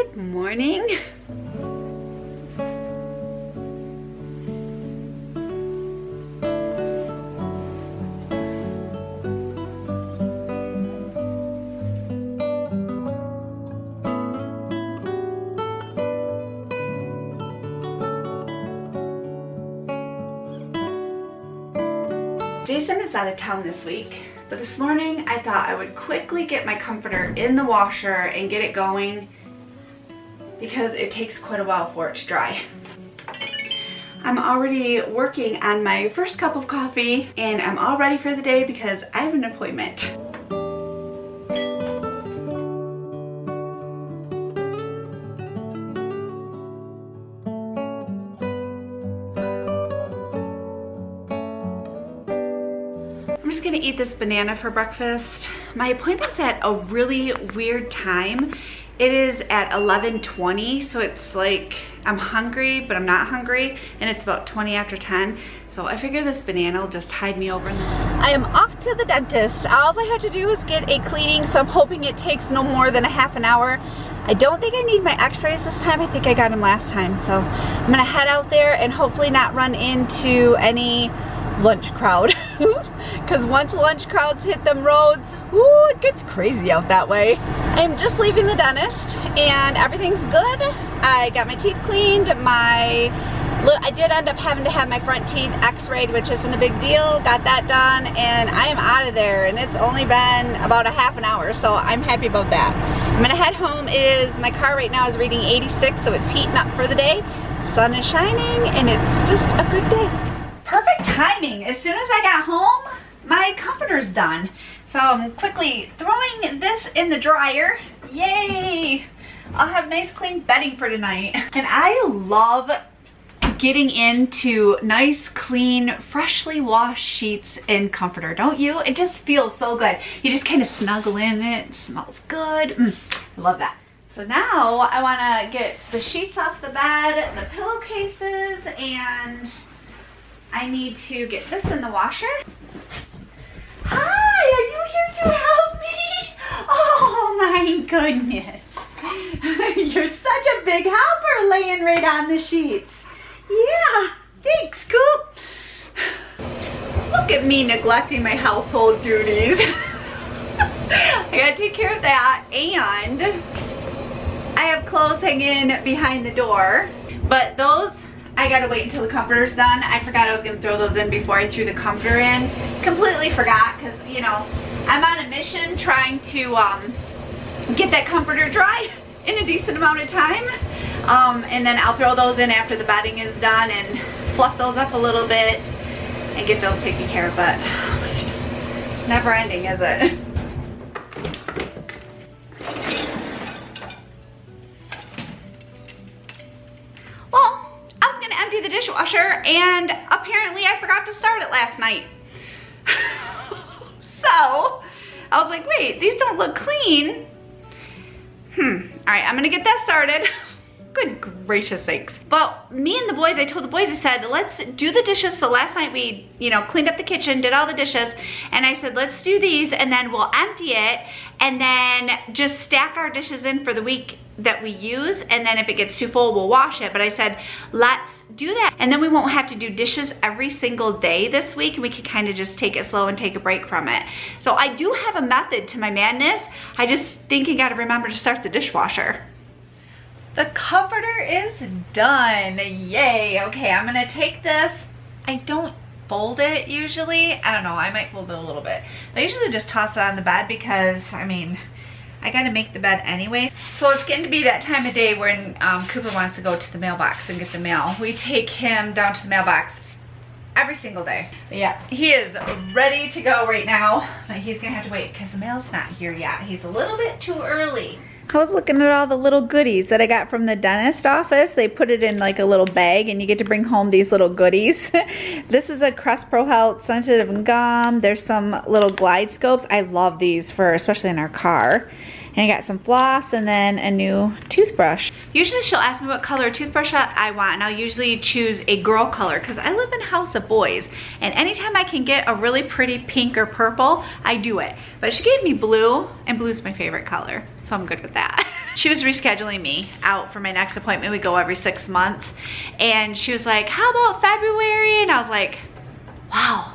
Good morning. Jason is out of town this week, but this morning I thought I would quickly get my comforter in the washer and get it going because it takes quite a while for it to dry. I'm already working on my first cup of coffee and I'm all ready for the day because I have an appointment. I'm just gonna eat this banana for breakfast. My appointment's at a really weird time. It is at 11:20, so it's like I'm hungry, but I'm not hungry, and it's about 20 after 10. So I figure this banana will just tide me over. I am off to the dentist. All I have to do is get a cleaning, so I'm hoping it takes no more than a half an hour. I don't think I need my x-rays this time. I think I got them last time. So I'm gonna head out there and hopefully not run into any lunch crowd. Because once lunch crowds hit them roads, woo, it gets crazy out that way. I'm just leaving the dentist and everything's good. I got my teeth cleaned. I did end up having to have my front teeth x-rayed, which isn't a big deal. Got that done and I am out of there, and it's only been about a half an hour, so I'm happy about that. I'm gonna head home. My car right now is reading 86, so it's heating up for the day. Sun is shining and it's just a good day. Perfect timing. As soon as I got home, my comforter's done. So I'm quickly throwing this in the dryer. Yay! I'll have nice clean bedding for tonight. And I love getting into nice, clean, freshly washed sheets and comforter, don't you? It just feels so good. You just kind of snuggle in it. It smells good. I love that. So now I want to get the sheets off the bed, the pillowcases, and I need to get this in the washer. Hi, are you here to help me? Oh my goodness. You're such a big helper laying right on the sheets. Yeah, thanks, Coop. Look at me neglecting my household duties. I gotta take care of that, and I have clothes hanging behind the door, but those I gotta wait until the comforter's done. I forgot I was gonna throw those in before I threw the comforter in. Completely forgot, because you know, I'm on a mission trying to get that comforter dry in a decent amount of time. And then I'll throw those in after the bedding is done and fluff those up a little bit and get those taken care of. But oh my goodness, it's never ending, is it? Well, I was gonna empty the dishwasher and apparently I forgot to start it last night. So I was like, wait, these don't look clean. All right, I'm gonna get that started. Good gracious sakes. But me and the boys, I told the boys, I said, let's do the dishes. So last night we, cleaned up the kitchen, did all the dishes, and I said, let's do these and then we'll empty it and then just stack our dishes in for the week that we use, and then if it gets too full, we'll wash it. But I said, let's do that. And then we won't have to do dishes every single day this week, and we could kind of just take it slow and take a break from it. So I do have a method to my madness. I just think you gotta remember to start the dishwasher. The comforter is done. Yay. Okay, I'm gonna take this. I don't fold it usually. I don't know, I might fold it a little bit. I usually just toss it on the bed because, I gotta make the bed anyway. So it's getting to be that time of day when Cooper wants to go to the mailbox and get the mail. We take him down to the mailbox every single day. But yeah, he is ready to go right now. But he's gonna have to wait because the mail's not here yet. He's a little bit too early. I was looking at all the little goodies that I got from the dentist office. They put it in like a little bag and you get to bring home these little goodies. This is a Crest Pro Health sensitive gum. There's some little glide scopes. I love these for, especially in our car. And I got some floss and then a new toothbrush. Usually she'll ask me what color toothbrush I want, and I'll usually choose a girl color because I live in a house of boys. And anytime I can get a really pretty pink or purple, I do it. But she gave me blue, and blue's my favorite color, so I'm good with that. She was rescheduling me out for my next appointment. We go every 6 months. And she was like, how about February? And I was like, wow,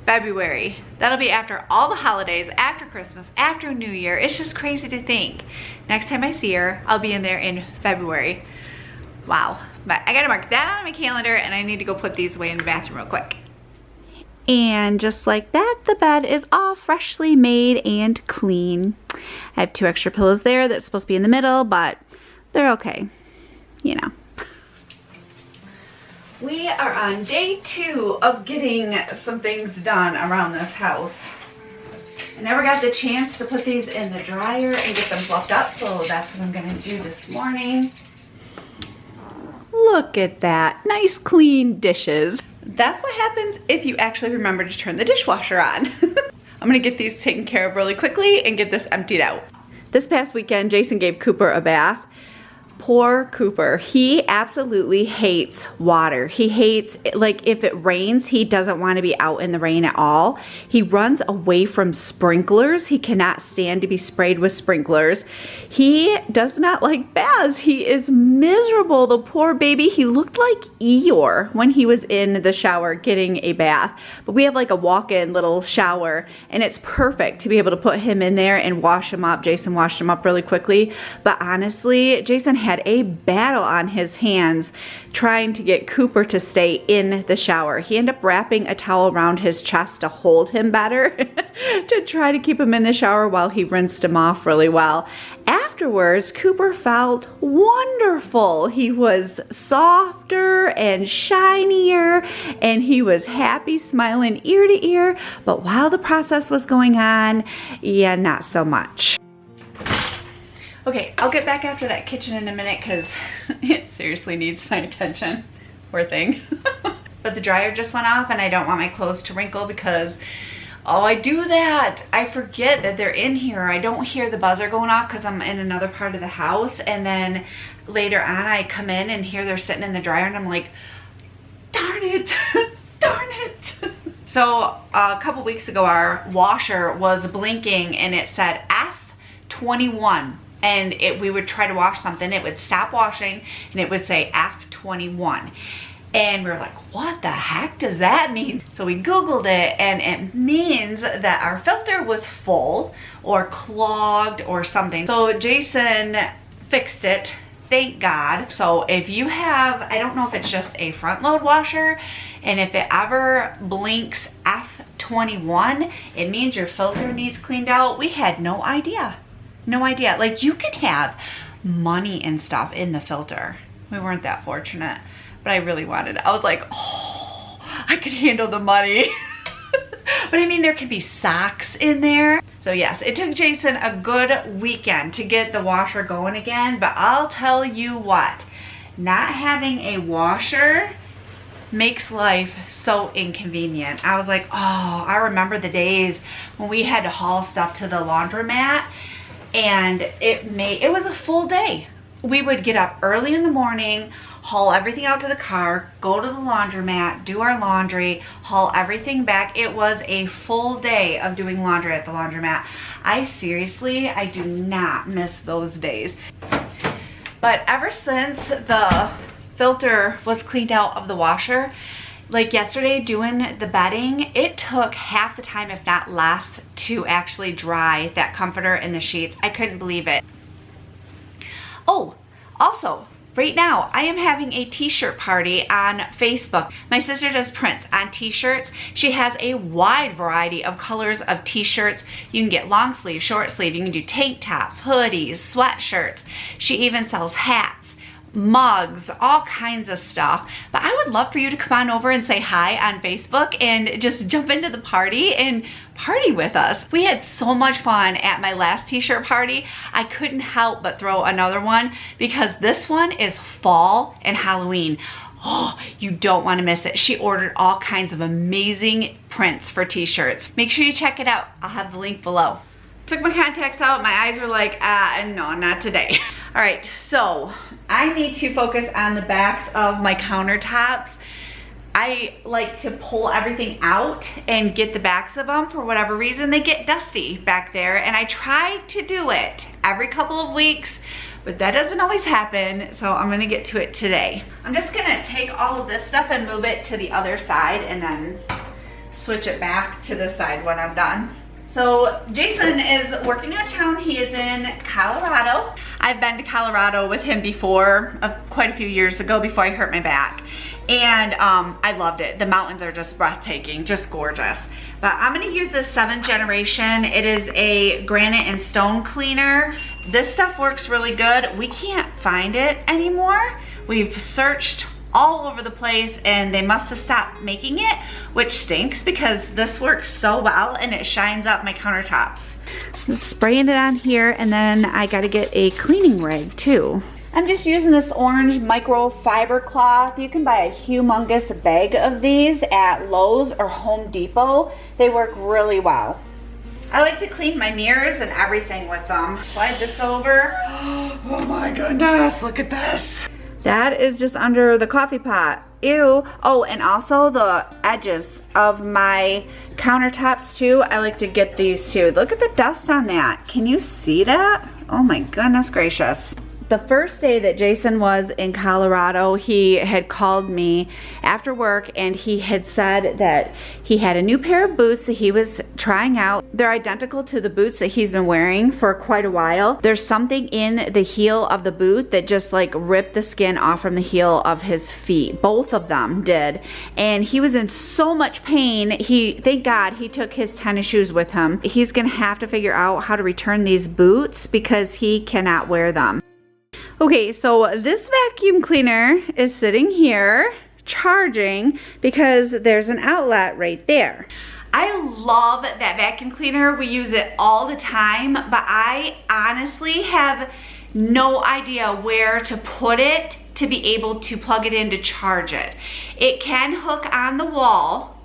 February. That'll be after all the holidays, after Christmas, after New Year. It's just crazy to think. Next time I see her, I'll be in there in February. Wow. But I gotta mark that on my calendar, and I need to go put these away in the bathroom real quick. And just like that, the bed is all freshly made and clean. I have 2 extra pillows there that's supposed to be in the middle, but they're okay, you know. We are on day 2 of getting some things done around this house. I never got the chance to put these in the dryer and get them fluffed up, so that's what I'm gonna do this morning. Look at that, nice clean dishes. That's what happens if you actually remember to turn the dishwasher on. I'm gonna get these taken care of really quickly and get this emptied out. This past weekend, Jason gave Cooper a bath. Poor Cooper. He absolutely hates water. He hates, like, if it rains, he doesn't want to be out in the rain at all. He runs away from sprinklers. He cannot stand to be sprayed with sprinklers. He does not like baths. He is miserable. The poor baby. He looked like Eeyore when he was in the shower getting a bath. But we have like a walk-in little shower, and it's perfect to be able to put him in there and wash him up. Jason washed him up really quickly. But honestly, Jason had a battle on his hands trying to get Cooper to stay in the shower. He ended up wrapping a towel around his chest to hold him better to try to keep him in the shower while he rinsed him off really well. Afterwards, Cooper felt wonderful. He was softer and shinier, and he was happy, smiling ear to ear. But while the process was going on, yeah, not so much. Okay, I'll get back after that kitchen in a minute because it seriously needs my attention. Poor thing. But the dryer just went off, and I don't want my clothes to wrinkle because, oh, I do that. I forget that they're in here. I don't hear the buzzer going off because I'm in another part of the house. And then later on, I come in and hear they're sitting in the dryer, and I'm like, darn it, darn it. So a couple weeks ago, our washer was blinking and it said F21. And we would try to wash something, it would stop washing and it would say F21. And we were like, what the heck does that mean? So we Googled it, and it means that our filter was full or clogged or something. So Jason fixed it, thank God. So if you have, I don't know if it's just a front load washer, and if it ever blinks F21, it means your filter needs cleaned out. We had no idea. No idea. Like, you can have money and stuff in the filter. We weren't that fortunate, but I really wanted it. I was like, oh, I could handle the money. But I mean, there could be socks in there. So yes, it took Jason a good weekend to get the washer going again, but I'll tell you what, not having a washer makes life so inconvenient. I was like, oh, I remember the days when we had to haul stuff to the laundromat. And it was a full day. We would get up early in the morning, haul everything out to the car, go to the laundromat, do our laundry, haul everything back. It was a full day of doing laundry at the laundromat. I do not miss those days. But ever since the filter was cleaned out of the washer, like yesterday doing the bedding, it took half the time, if not less, to actually dry that comforter and the sheets. I couldn't believe it. Oh, also, right now, I am having a t-shirt party on Facebook. My sister does prints on t-shirts. She has a wide variety of colors of t-shirts. You can get long sleeve, short sleeve. You can do tank tops, hoodies, sweatshirts. She even sells hats, mugs, all kinds of stuff. But I would love for you to come on over and say hi on Facebook and just jump into the party and party with us. We had so much fun at my last t-shirt party. I couldn't help but throw another one because this one is fall and Halloween. Oh, you don't want to miss it. She ordered all kinds of amazing prints for t-shirts. Make sure you check it out. I'll have the link below. Took my contacts out, my eyes were like, no, not today. All right, so I need to focus on the backs of my countertops. I like to pull everything out and get the backs of them. For whatever reason, they get dusty back there, and I try to do it every couple of weeks, but that doesn't always happen, so I'm gonna get to it today. I'm just gonna take all of this stuff and move it to the other side and then switch it back to this side when I'm done. So Jason is working out of town. He is in Colorado. I've been to Colorado with him before, quite a few years ago before I hurt my back. And I loved it. The mountains are just breathtaking, just gorgeous. But I'm gonna use this 7th generation. It is a granite and stone cleaner. This stuff works really good. We can't find it anymore. We've searched all over the place and they must have stopped making it, which stinks because this works so well and it shines up my countertops. Just spraying it on here, and then I gotta get a cleaning rag too. I'm just using this orange microfiber cloth. You can buy a humongous bag of these at Lowe's or Home Depot. They work really well. I like to clean my mirrors and everything with them. Slide this over. Oh my goodness, look at this. That is just under the coffee pot. Ew. Oh, and also the edges of my countertops too. I like to get these too. Look at the dust on that. Can you see that? Oh my goodness gracious. The first day that Jason was in Colorado, he had called me after work and he had said that he had a new pair of boots that he was trying out. They're identical to the boots that he's been wearing for quite a while. There's something in the heel of the boot that just like ripped the skin off from the heel of his feet. Both of them did. And he was in so much pain. Thank God he took his tennis shoes with him. He's gonna have to figure out how to return these boots because he cannot wear them. Okay, so this vacuum cleaner is sitting here charging because there's an outlet right there. I love that vacuum cleaner. We use it all the time, but I honestly have no idea where to put it to be able to plug it in to charge it. It can hook on the wall,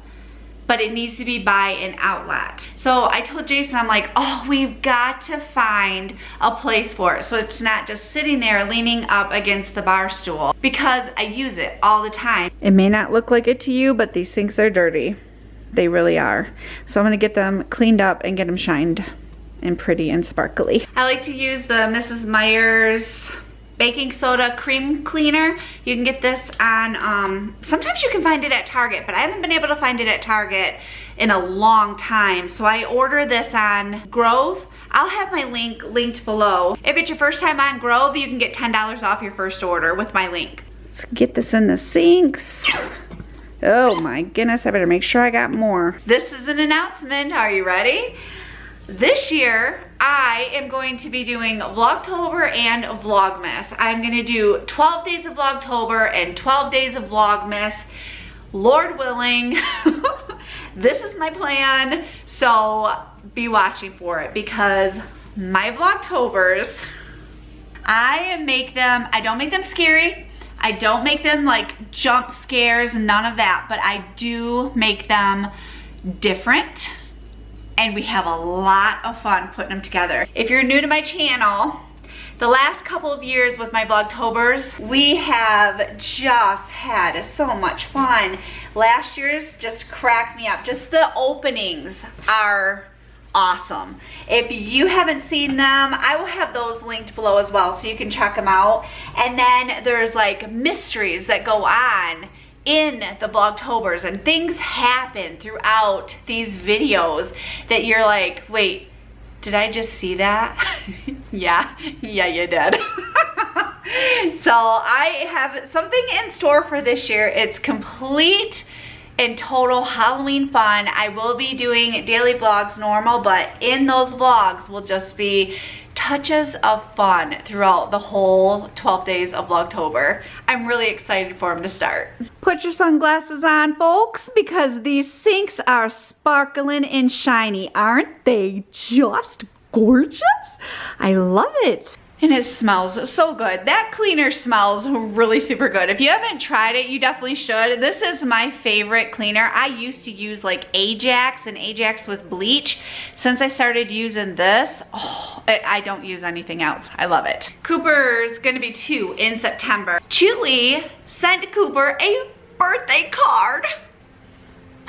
but it needs to be by an outlet. So I told Jason, I'm like, oh, we've got to find a place for it so it's not just sitting there leaning up against the bar stool, because I use it all the time. It may not look like it to you, but these sinks are dirty. They really are. So I'm gonna get them cleaned up and get them shined and pretty and sparkly. I like to use the Mrs. Meyer's baking soda cream cleaner. You can get this on, sometimes you can find it at Target, but I haven't been able to find it at Target in a long time. So I order this on Grove. I'll have my link linked below. If it's your first time on Grove, you can get $10 off your first order with my link. Let's get this in the sinks. Oh my goodness, I better make sure I got more. This is an announcement, are you ready? This year, I am going to be doing Vlogtober and Vlogmas. I'm gonna do 12 days of Vlogtober and 12 days of Vlogmas. Lord willing, this is my plan. So be watching for it, because my Vlogtobers, I don't make them scary. I don't make them like jump scares, none of that, but I do make them different. And we have a lot of fun putting them together. If you're new to my channel, the last couple of years with my Vlogtobers, we have just had so much fun. Last year's just cracked me up. Just the openings are awesome. If you haven't seen them, I will have those linked below as well so you can check them out. And then there's like mysteries that go on in the Vlogtobers, and things happen throughout these videos that you're like, wait, did I just see that? yeah, you did. So I have something in store for this year. It's complete and total Halloween fun. I will be doing daily vlogs normal, but in those vlogs will just be touches of fun throughout the whole 12 days of Vlogtober. I'm really excited for them to start. Put your sunglasses on, folks, because these sinks are sparkling and shiny. Aren't they just gorgeous? I love it. And it smells so good. That cleaner smells really super good. If you haven't tried it, you definitely should. This is my favorite cleaner. I used to use like Ajax and Ajax with bleach. Since I started using this, I don't use anything else. I love it. Cooper's gonna be 2 in September. Chewy sent Cooper a birthday card.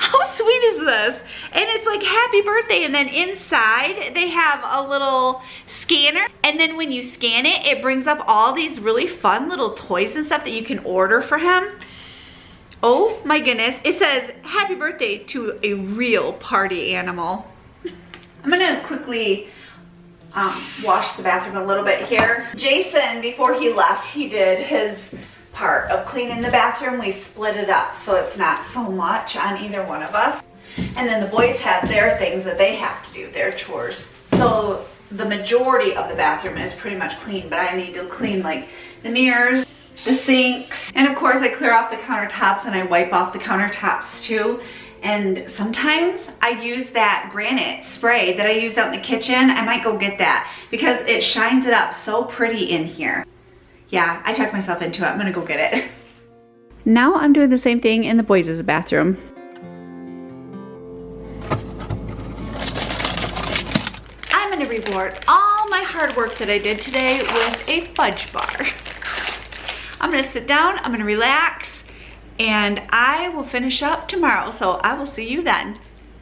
How sweet is this? And it's like happy birthday, and then inside they have a little scanner, and then when you scan it, it brings up all these really fun little toys and stuff that you can order for him. Oh my goodness. It says happy birthday to a real party animal. I'm gonna quickly wash the bathroom a little bit here. Jason, before he left, he did his part of cleaning the bathroom. We split it up so it's not so much on either one of us. And then the boys have their things that they have to do, their chores. So the majority of the bathroom is pretty much clean, but I need to clean like the mirrors, the sinks, and of course I clear off the countertops and I wipe off the countertops too. And sometimes I use that granite spray that I used out in the kitchen. I might go get that because it shines it up so pretty in here. Yeah, I talked myself into it. I'm gonna go get it. Now I'm doing the same thing in the boys' bathroom. I'm gonna reward all my hard work that I did today with a fudge bar. I'm gonna sit down, I'm gonna relax, and I will finish up tomorrow, so I will see you then.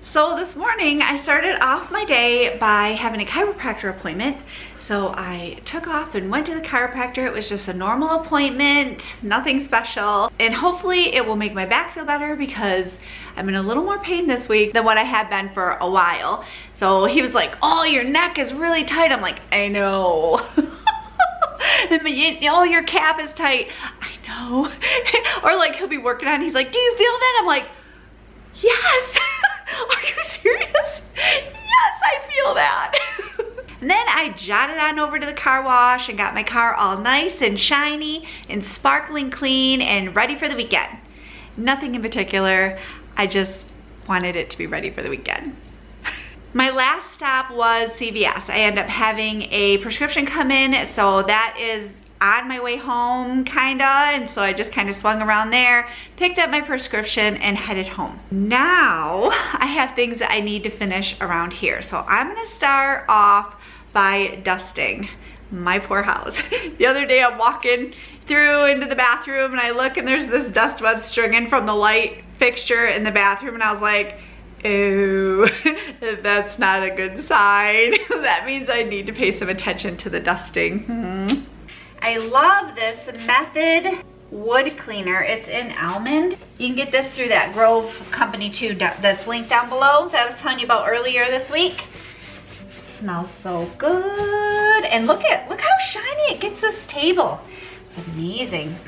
So this morning I started off my day by having a chiropractor appointment. So I took off and went to the chiropractor. It was just a normal appointment, nothing special. And hopefully it will make my back feel better because I'm in a little more pain this week than what I have been for a while. So he was like, oh, your neck is really tight. I'm like, I know. Oh, your calf is tight. I know. Or like he'll be working on it. He's like, do you feel that? I'm like, yes. Are you serious? Yes, I feel that. And then I jotted on over to the car wash and got my car all nice and shiny and sparkling clean and ready for the weekend. Nothing in particular. I just wanted it to be ready for the weekend. My last stop was CVS. I ended up having a prescription come in, so that is on my way home kinda, and so I just kind of swung around there, picked up my prescription and headed home. Now I have things that I need to finish around here, so I'm gonna start off by dusting my poor house. The other day I'm walking through into the bathroom and I look and there's this dust web stringing from the light fixture in the bathroom, and I was like, ooh, that's not a good sign. That means I need to pay some attention to the dusting. I love this Method wood cleaner. It's in almond. You can get this through that Grove company too, that's linked down below that I was telling you about earlier this week. It smells so good. And look how shiny it gets this table. It's amazing.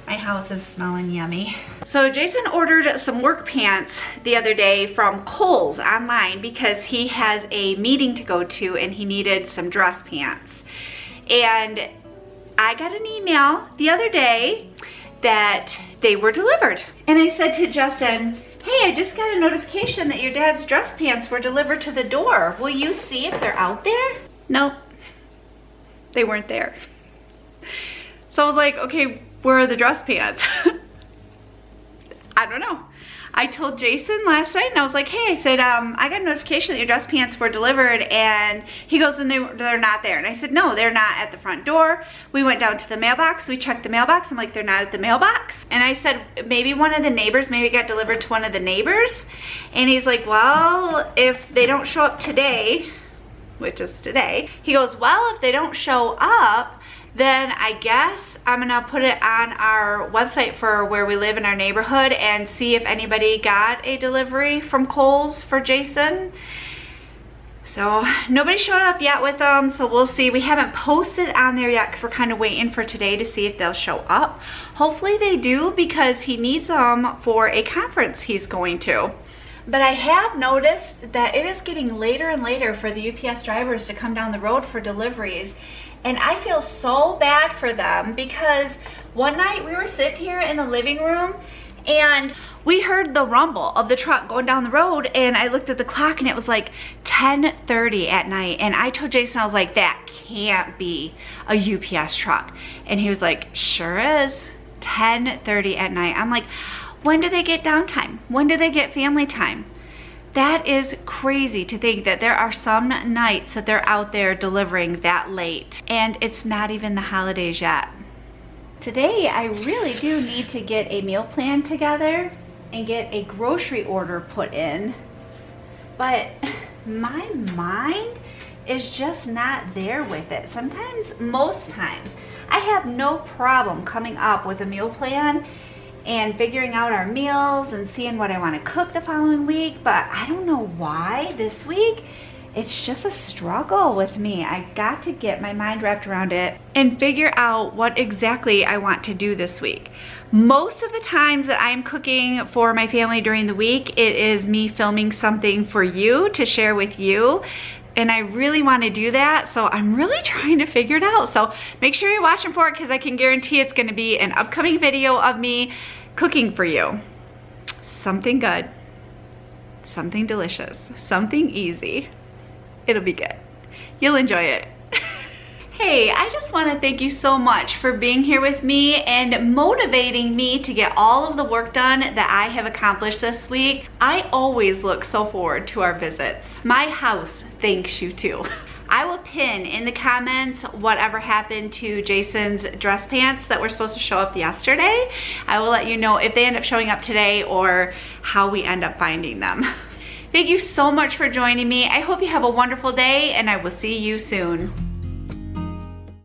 My house is smelling yummy. So Jason ordered some work pants the other day from Kohl's online because he has a meeting to go to and he needed some dress pants. And I got an email the other day that they were delivered. And I said to Justin, hey, I just got a notification that your dad's dress pants were delivered to the door. Will you see if they're out there? Nope, they weren't there. So I was like, okay, where are the dress pants? I don't know. I told Jason last night and I was like, hey, I said, I got a notification that your dress pants were delivered, and he goes, and they're not there. And I said, no, they're not at the front door. We went down to the mailbox, we checked the mailbox. I'm like, they're not at the mailbox. And I said, maybe one of the neighbors, maybe it got delivered to one of the neighbors. And he's like, well, if they don't show up today, which is today, he goes, well, if they don't show up, then I guess I'm gonna put it on our website for where we live in our neighborhood and see if anybody got a delivery from Kohl's for Jason. So nobody showed up yet with them, so we'll see. We haven't posted on there yet because we're kind of waiting for today to see if they'll show up. Hopefully they do because he needs them for a conference he's going to. But I have noticed that it is getting later and later for the UPS drivers to come down the road for deliveries. And I feel so bad for them because one night we were sitting here in the living room And we heard the rumble of the truck going down the road, and I looked at the clock and it was like 10:30 at night. And I told Jason, I was like, that can't be a UPS truck. And he was like, sure is, 10:30 at night. I'm like, when do they get downtime? When do they get family time? That is crazy to think that there are some nights that they're out there delivering that late, and it's not even the holidays yet. Today, I really do need to get a meal plan together and get a grocery order put in, but my mind is just not there with it. Sometimes, most times, I have no problem coming up with a meal plan and figuring out our meals and seeing what I want to cook the following week, but I don't know why this week it's just a struggle with me. I got to get my mind wrapped around it and figure out what exactly I want to do this week. Most of the times that I'm cooking for my family during the week, it is me filming something for you to share with you. And I really want to do that, so I'm really trying to figure it out. So make sure you're watching for it, because I can guarantee it's going to be an upcoming video of me cooking for you. Something good, something delicious, something easy. It'll be good. You'll enjoy it. Hey, I just want to thank you so much for being here with me and motivating me to get all of the work done that I have accomplished this week. I always look so forward to our visits. My house thanks you too. I will pin in the comments whatever happened to Jason's dress pants that were supposed to show up yesterday. I will let you know if they end up showing up today or how we end up finding them. Thank you so much for joining me. I hope you have a wonderful day, and I will see you soon.